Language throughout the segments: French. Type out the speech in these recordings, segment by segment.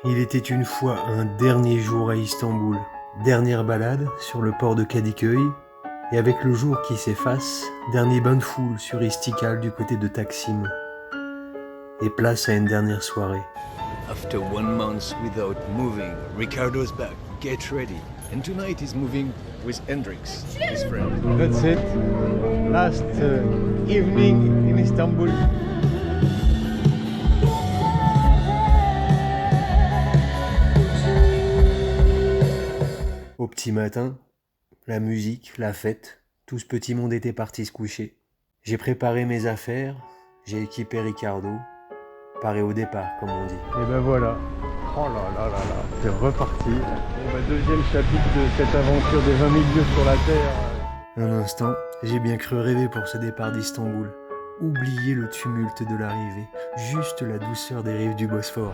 Il était une fois un dernier jour à Istanbul. Dernière balade sur le port de Kadıköy. Et avec le jour qui s'efface, dernier bain de foule sur Istiklal du côté de Taksim. Et place à une dernière soirée. After 1 month without moving, Ricardo's back. Get ready. And tonight he's moving with Hendrix, his friend. That's it. Last evening in Istanbul. Au petit matin, la musique, la fête, tout ce petit monde était parti se coucher. J'ai préparé mes affaires, j'ai équipé Ricardo, paré au départ, comme on dit. Et ben voilà. Oh là là là là, c'est reparti. Bon bah, deuxième chapitre de cette aventure des 20 000 lieues sur la Terre. Un instant, j'ai bien cru rêver pour ce départ d'Istanbul. Oublier le tumulte de l'arrivée, juste la douceur des rives du Bosphore.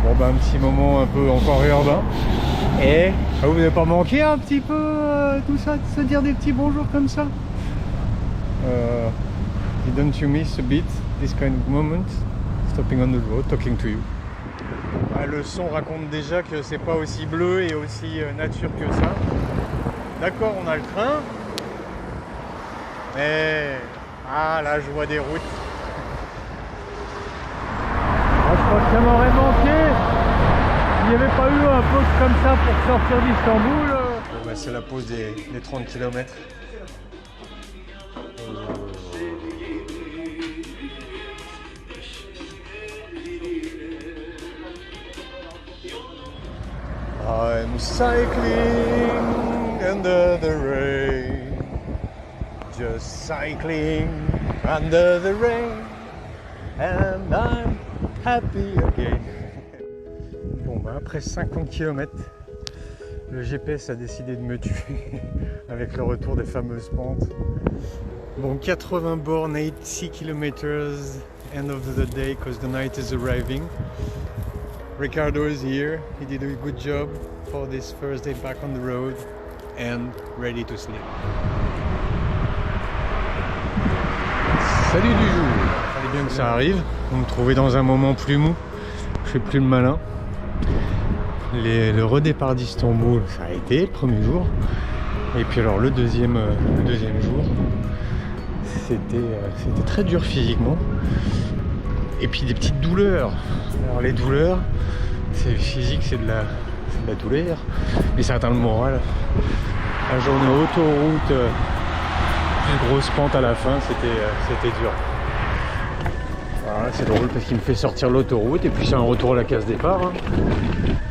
Bon bah un petit moment un peu encore urbain. Et vous n'avez pas manqué un petit peu tout ça, de se dire des petits bonjours comme ça? Didn't you miss a bit this kind of moment? Stopping on the road, talking to you. Le son raconte déjà que c'est pas aussi bleu et aussi nature que ça. D'accord, on a le train. Mais la joie des routes. Je crois que ça m'aurait manqué. Il n'y avait pas eu un poste comme ça pour sortir d'Istanbul. Bon bah c'est la pause des 30 km. I'm cycling under the rain, just cycling under the rain, and I'm happy again. Bon bah après 50 km, le GPS a décidé de me tuer avec le retour des fameuses pentes. Bon, 80 bornes, 80 km, end of the day because the night is arriving. Ricardo is here, he did a good job for this first day back on the road and ready to sleep. Salut du jour. Fallait bien que ça arrive, vous me trouvez dans un moment plus mou, je fais plus le malin. Le redépart d'Istanbul, ça a été le premier jour. Et puis alors le deuxième jour, c'était très dur physiquement. Et puis des petites douleurs. Alors les douleurs, c'est physique, c'est de la douleur, mais ça atteint le moral. La journée autoroute, plus grosse pente à la fin, c'était dur. Voilà, c'est drôle parce qu'il me fait sortir l'autoroute et puis c'est un retour à la case départ. Hein.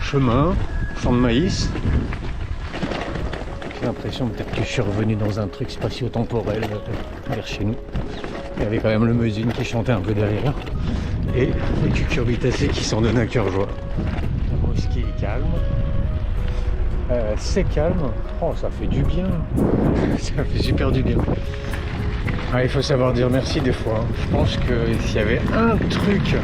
Chemin, champ de maïs. J'ai l'impression peut-être que je suis revenu dans un truc spatio-temporel vers chez nous. Il y avait quand même le Meusine qui chantait un peu derrière. Et les cucurbitacées qui s'en donnent à cœur joie. La mosquée est calme. C'est calme. Oh, ça fait du bien. Ça fait super du bien. Il faut savoir dire merci des fois. Je pense que s'il y avait un truc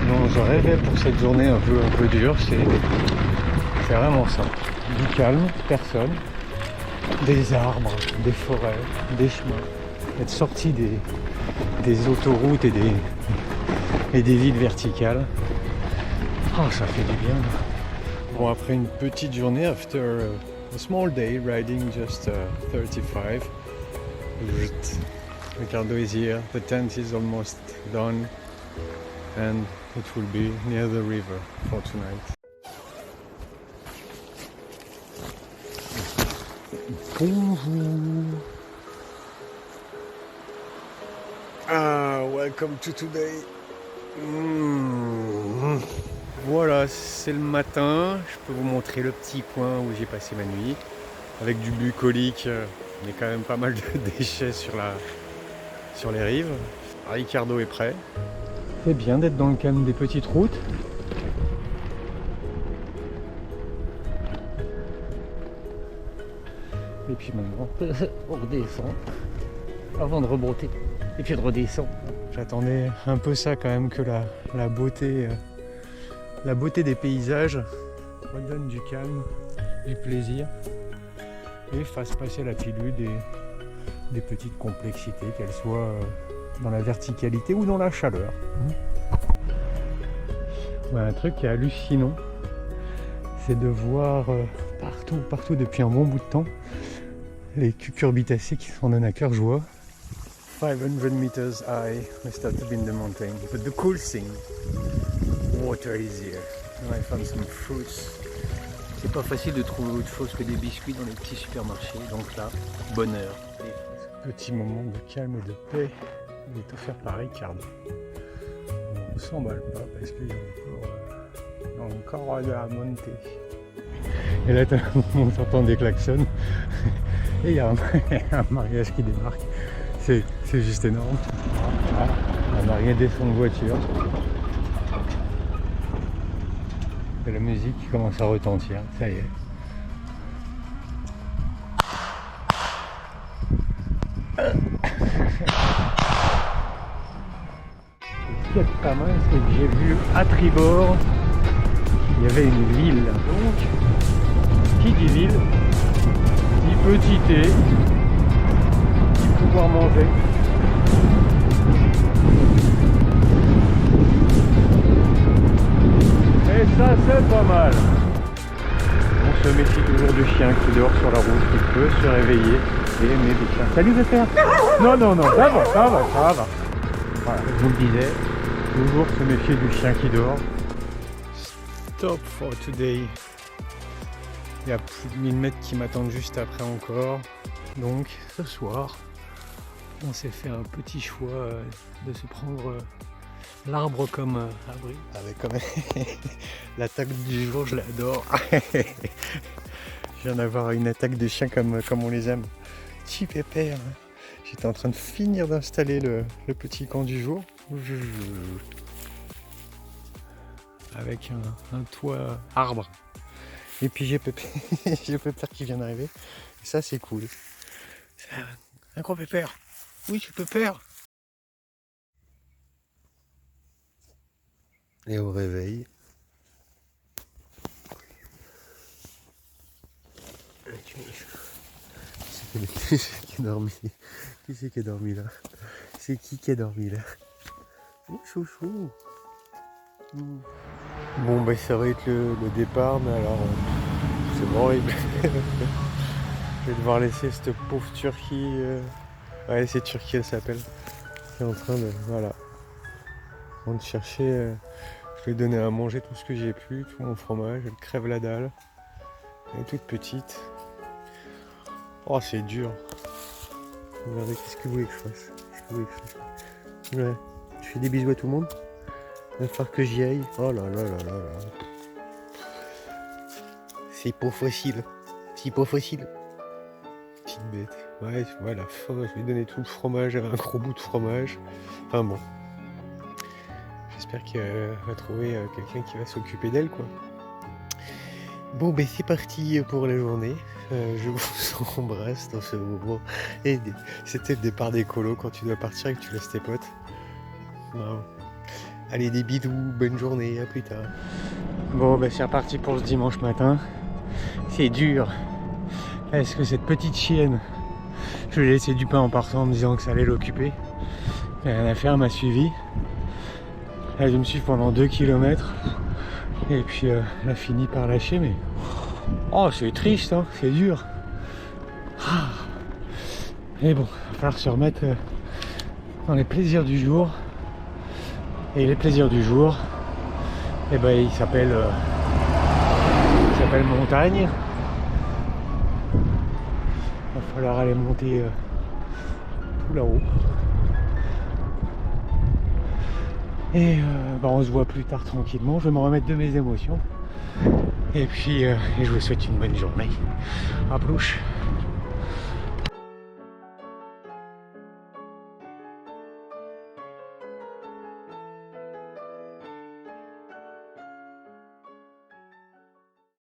dont je rêvais pour cette journée un peu dure, c'est vraiment ça. Du calme, personne, des arbres, des forêts, des chemins. Être sorti des autoroutes et des villes verticales. Oh, ça fait du bien. Bon, après une petite journée, after a small day riding just 35, Ricardo is here, the tent is almost done and it will be near the river for tonight. Bonjour. Welcome to today. Voilà, c'est le matin. Je peux vous montrer le petit coin où j'ai passé ma nuit. Avec du bucolique, il y a quand même pas mal de déchets sur les rives. Ricardo est prêt. C'est bien d'être dans le calme des petites routes. Et puis maintenant, on redescend avant de rebroter. Et puis de redescendre. J'attendais un peu ça quand même, que la beauté des paysages redonne du calme, du plaisir et fasse passer la pilule des petites complexités, qu'elles soient dans la verticalité ou dans la chaleur. Ouais, un truc qui est hallucinant, c'est de voir partout depuis un bon bout de temps les cucurbitacées qui s'en donnent à cœur joie. 500 meters high, we started in the mountain. But the cool thing, water is here. And I found some fruits. C'est pas facile de trouver autre chose que des biscuits dans les petits supermarchés, donc là, bonheur. Petit moment de calme et de paix est offert par Ricardo. On ne s'emballe pas parce qu'il y a encore de la montée. Et là, on s'entend des klaxons et il y a un mariage qui débarque. C'est juste énorme. Un mariage descend de voiture. Et la musique qui commence à retentir, ça y est. Ce qui est pas mal, c'est que j'ai vu à tribord il y avait une ville. Donc, qui dit ville, dit petit thé, dit pouvoir manger. Et ça, c'est pas mal. On se méfie toujours du chien qui dort sur la route, qui peut se réveiller et aimer des chiens. Salut Zéphyr. Non, ça va. Voilà, je vous le disais, toujours se méfier du chien qui dort. Stop for today. Il y a plus de 1000 mètres qui m'attendent juste après encore. Donc ce soir, on s'est fait un petit choix de se prendre l'arbre comme abri. Avec quand même l'attaque du jour, je l'adore. Je viens d'avoir une attaque de chien comme on les aime. Petit pépère. J'étais en train de finir d'installer le petit camp du jour. Avec un toit arbre. Et puis j'ai Pépère qui vient d'arriver. Et ça c'est cool. C'est un gros Pépère. Oui, c'est Pépère. Et au réveil. Qui c'est qui est dormi là? C'est qui est dormi là? Oh, chouchou. Bon bah ça va être le départ, mais alors c'est horrible. Je vais devoir laisser cette pauvre Turquie, ouais c'est Turquie elle s'appelle, qui est en train de, voilà, en train de chercher, je lui ai donné à manger tout ce que j'ai pu, tout mon fromage, elle crève la dalle, elle est toute petite. Oh c'est dur. Regardez, qu'est-ce que vous voulez que je fasse? Ouais, je fais des bisous à tout le monde. Il va falloir que j'y aille. Oh là là là là là. C'est pas facile. Petite bête. Ouais, voilà, je lui ai donné tout le fromage. J'avais un gros bout de fromage. Enfin bon. J'espère qu'elle va trouver quelqu'un qui va s'occuper d'elle, quoi. Bon, ben c'est parti pour la journée. Je vous embrasse dans ce moment. Et c'était le départ des colos quand tu dois partir et que tu laisses tes potes. Wow. Allez, des bisous, bonne journée, à plus tard. Bon, ben c'est reparti pour ce dimanche matin. C'est dur. Est-ce que cette petite chienne, je lui ai laissé du pain en partant en me disant que ça allait l'occuper. Rien à faire, elle m'a suivi. Elle me suit pendant 2 km. Et puis elle a fini par lâcher, mais... Oh, c'est triste, hein, c'est dur. Et bon, il va falloir se remettre dans les plaisirs du jour. Et les plaisirs du jour, eh ben, il s'appelle montagne. Il va falloir aller monter tout là-haut. Et on se voit plus tard tranquillement. Je vais me remettre de mes émotions. Et puis je vous souhaite une bonne journée. À plus.